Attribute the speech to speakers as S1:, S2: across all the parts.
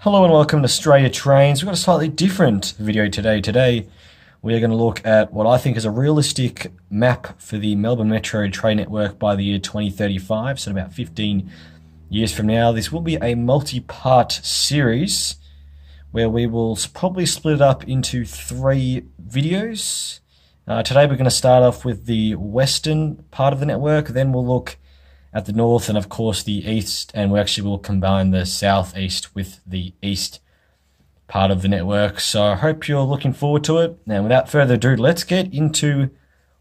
S1: Hello and welcome to Australia Trains. We've got a slightly different video today. Today we are going to look at what I think is a realistic map for the Melbourne Metro train network by the year 2035, so in about 15 years from now. This will be a multi-part series where we will probably split it up into 3 videos. Today we're going to start off with the western part of the network, then we'll look at the north and of course the east, and we actually will combine the southeast with the east part of the network. So I hope you're looking forward to it. Now without further ado, let's get into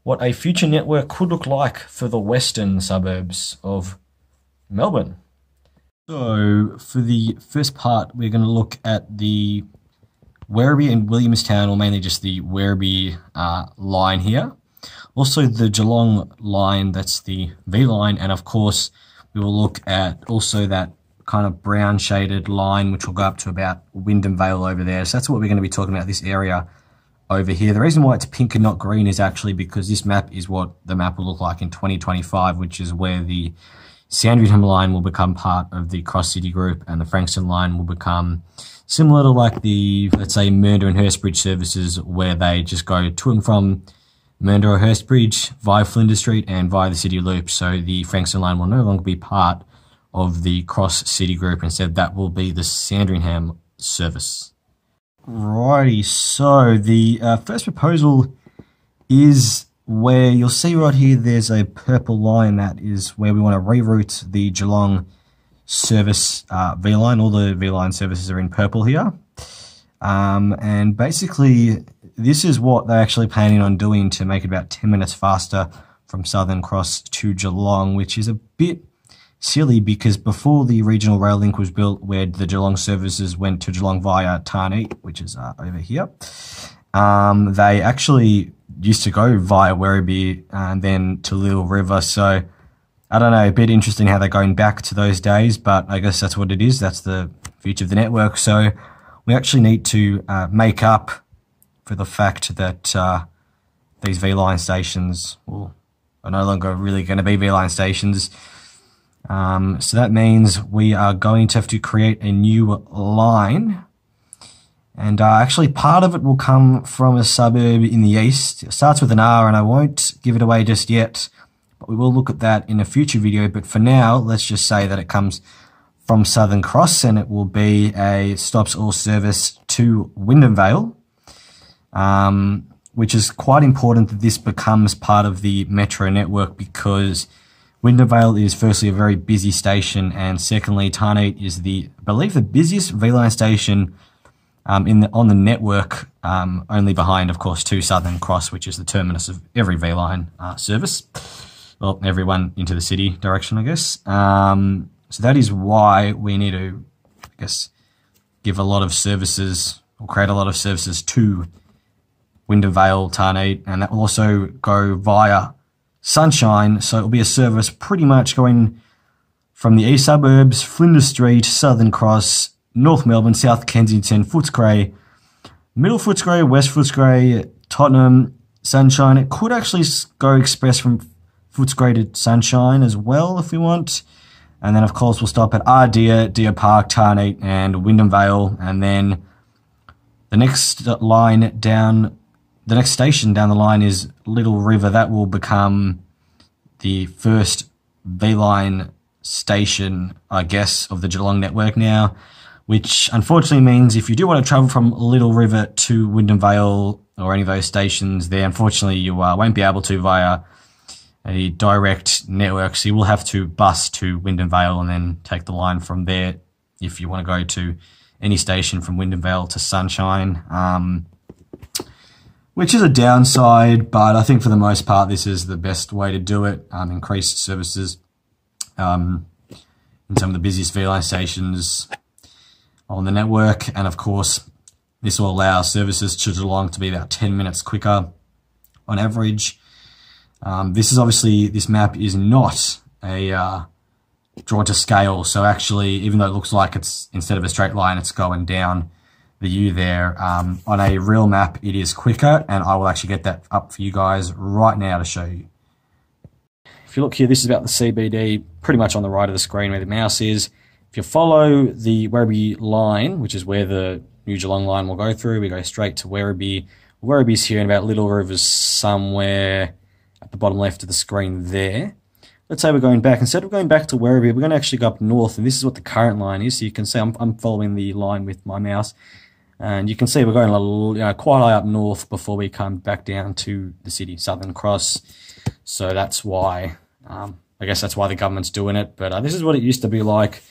S1: what a future network could look like for the western suburbs of Melbourne. So for the first part, we're going to look at the Werribee and Williamstown, or mainly just the Werribee line here. Also the Geelong line, that's the V line, and of course we will look at also that kind of brown shaded line which will go up to about Wyndham Vale over there. So that's what we're going to be talking about, this area over here. The reason why it's pink and not green is actually because this map is what the map will look like in 2025, which is where the Sandringham line will become part of the Cross City group, and the Frankston line will become similar to like the, let's say, Mernda and Hurstbridge services, where they just go to and from Mernda or Hurstbridge via Flinders Street and via the City Loop. So the Frankston line will no longer be part of the Cross City group. Instead, that will be the Sandringham service. Righty, so the first proposal is where you'll see right here there's a purple line. That is where we want to reroute the Geelong service V line. All the V line services are in purple here. And basically this is what they're actually planning on doing to make it about 10 minutes faster from Southern Cross to Geelong, which is a bit silly because before the regional rail link was built, where the Geelong services went to Geelong via Tarneit, which is over here, they actually used to go via Werribee and then to Little River. So I don't know, a bit interesting how they're going back to those days, but I guess that's what it is. That's the future of the network. So we actually need to make up for the fact that these V-line stations are no longer really going to be V-line stations. So that means we are going to have to create a new line. And actually part of it will come from a suburb in the east. It starts with an R, and I won't give it away just yet, but we will look at that in a future video. But for now, let's just say that it comes from Southern Cross, and it will be a stops all service to Wyndham Vale, which is quite important that this becomes part of the Metro network, because Wyndham Vale is firstly a very busy station, and secondly Tarneit is I believe the busiest V-line station on the network, only behind of course to Southern Cross, which is the terminus of every V-line service. Well, everyone into the city direction, I guess. So that is why we need to, I guess, give a lot of services, or create a lot of services to Wyndham Vale, Tarneit, and that will also go via Sunshine. So it will be a service pretty much going from the east suburbs, Flinders Street, Southern Cross, North Melbourne, South Kensington, Footscray, Middle Footscray, West Footscray, Tottenham, Sunshine. It could actually go express from Footscray to Sunshine as well if we want. And then of course we'll stop at Ardea, Deer Park, Tarneit and Wyndham Vale, and then the next line down, the next station down the line is Little River. That will become the first V-line station, I guess, of the Geelong network now, which unfortunately means if you do want to travel from Little River to Wyndham Vale or any of those stations there, unfortunately you won't be able to via a direct network. So you will have to bus to Wyndham Vale and then take the line from there if you want to go to any station from Wyndham Vale to Sunshine, which is a downside, but I think for the most part this is the best way to do it. Increased services in some of the busiest V-line stations on the network, and of course this will allow services to Geelong to be about 10 minutes quicker on average. This map is not a drawn to scale, so actually even though it looks like it's, instead of a straight line, it's going down the U there, on a real map it is quicker, and I will actually get that up for you guys right now to show you. If you look here, this is about the CBD, pretty much on the right of the screen where the mouse is, if you follow the Werribee line, which is where the New Geelong line will go through, we go straight to Werribee. Werribee's here in about Little River's somewhere at the bottom left of the screen there. Let's say we're going back. Instead of going back to Werribee, we're going to actually go up north, and this is what the current line is. So you can see I'm following the line with my mouse, and you can see we're going a little, quite high up north before we come back down to the city, Southern Cross. So that's why, I guess that's why the government's doing it. But this is what it used to be like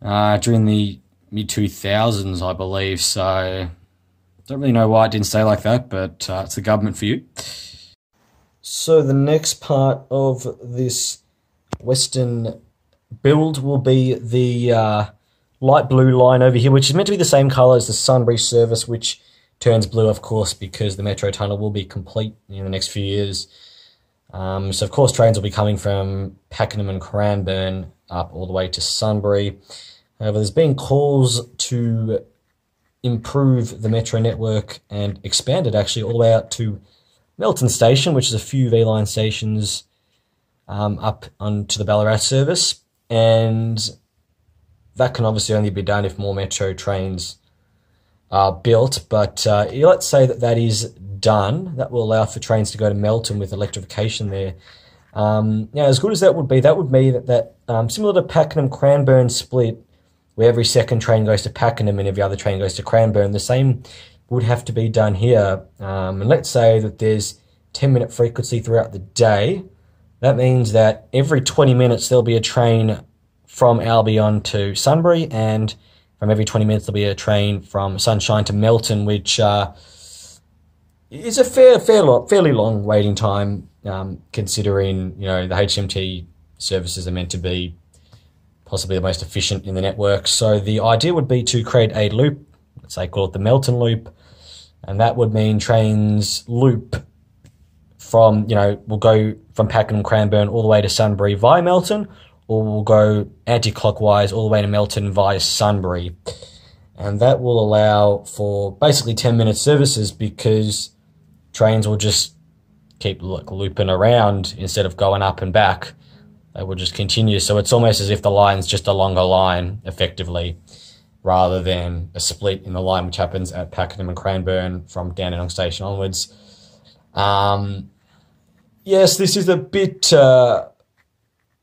S1: during the mid-2000s, I believe. So don't really know why it didn't stay like that, but it's the government for you. So the next part of this western build will be the light blue line over here, which is meant to be the same colour as the Sunbury service, which turns blue, of course, because the metro tunnel will be complete in the next few years. So, of course, trains will be coming from Pakenham and Cranbourne up all the way to Sunbury. However, there's been calls to improve the metro network and expand it, actually, all the way out to Melton Station, which is a few V-line stations up onto the Ballarat service, and that can obviously only be done if more metro trains are built, but let's say that is done. That will allow for trains to go to Melton with electrification there. As good as that would be that similar to Pakenham-Cranbourne split, where every second train goes to Pakenham and every other train goes to Cranbourne, the same would have to be done here. And let's say that there's 10-minute frequency throughout the day. That means that every 20 minutes there'll be a train from Albion to Sunbury, and from every 20 minutes there'll be a train from Sunshine to Melton, which is a fairly long waiting time, considering the HMT services are meant to be possibly the most efficient in the network. So the idea would be to create a loop, let's say call it the Melton loop, and that would mean trains loop from, will go from Pakenham, Cranbourne all the way to Sunbury via Melton, or will go anti-clockwise all the way to Melton via Sunbury. And that will allow for basically 10-minute services, because trains will just keep looping around instead of going up and back. They will just continue. So it's almost as if the line's just a longer line, effectively, rather than a split in the line, which happens at Pakenham and Cranbourne from Dandenong Station onwards. Yes, this is a bit, not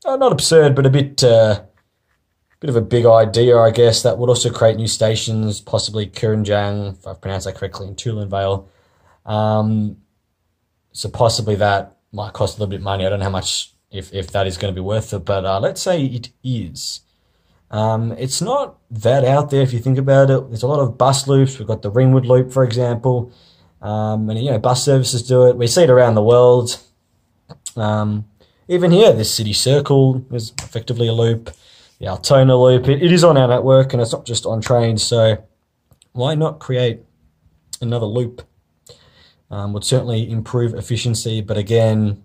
S1: absurd, but a bit of a big idea, I guess. That would also create new stations, possibly Kirinjang, if I've pronounced that correctly, in Toolan Vale. So possibly that might cost a little bit of money. I don't know how much, if that is going to be worth it, but let's say it is. It's not that out there if you think about it. There's a lot of bus loops. We've got the Ringwood Loop, for example, and bus services do it. We see it around the world. Even here, this City Circle is effectively a loop. The Altona Loop, it is on our network, and it's not just on trains. So why not create another loop? Would certainly improve efficiency, but again,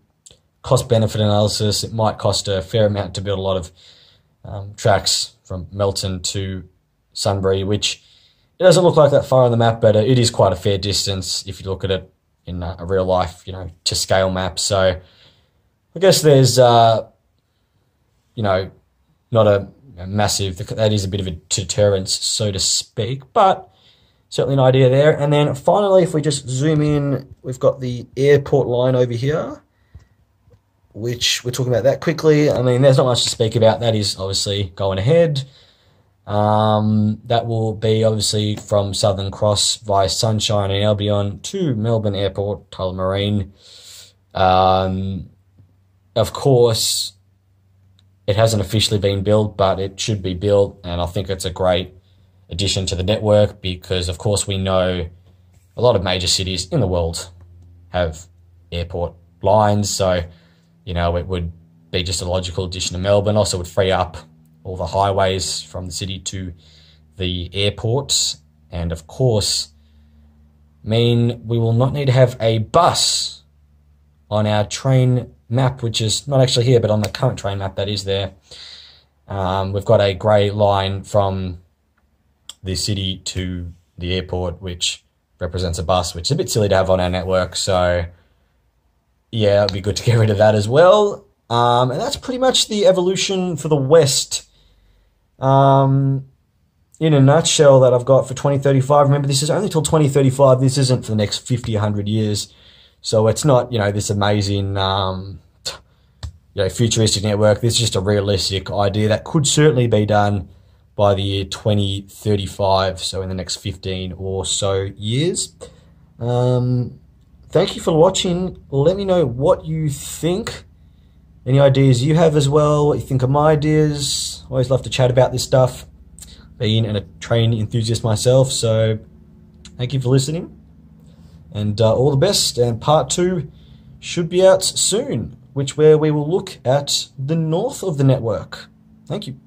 S1: cost-benefit analysis, it might cost a fair amount to build a lot of tracks from Melton to Sunbury, which it doesn't look like that far on the map, but it is quite a fair distance if you look at it in a real life, to scale map. So I guess there's, not a massive, that is a bit of a deterrence, so to speak, but certainly an idea there. And then finally, if we just zoom in, we've got the airport line over here, which we're talking about that quickly. I mean, there's not much to speak about. That is obviously going ahead. That will be obviously from Southern Cross via Sunshine and Albion to Melbourne Airport, Tullamarine. Of course, it hasn't officially been built, but it should be built, and I think it's a great addition to the network, because of course we know a lot of major cities in the world have airport lines, so it would be just a logical addition to Melbourne. Also would free up all the highways from the city to the airport, and of course mean we will not need to have a bus on our train map, which is not actually here, but on the current train map that is there. We've got a grey line from the city to the airport, which represents a bus, which is a bit silly to have on our network. So yeah, it'd be good to get rid of that as well. And that's pretty much the evolution for the west In a nutshell that I've got for 2035. Remember, this is only till 2035. This isn't for the next 50, 100 years. So it's not, this amazing, futuristic network. This is just a realistic idea that could certainly be done by the year 2035. So in the next 15 or so years. Thank you for watching. Let me know what you think. Any ideas you have as well, what you think of my ideas. Always love to chat about this stuff. Being a train enthusiast myself, so thank you for listening, and all the best. And part 2 should be out soon, where we will look at the north of the network. Thank you.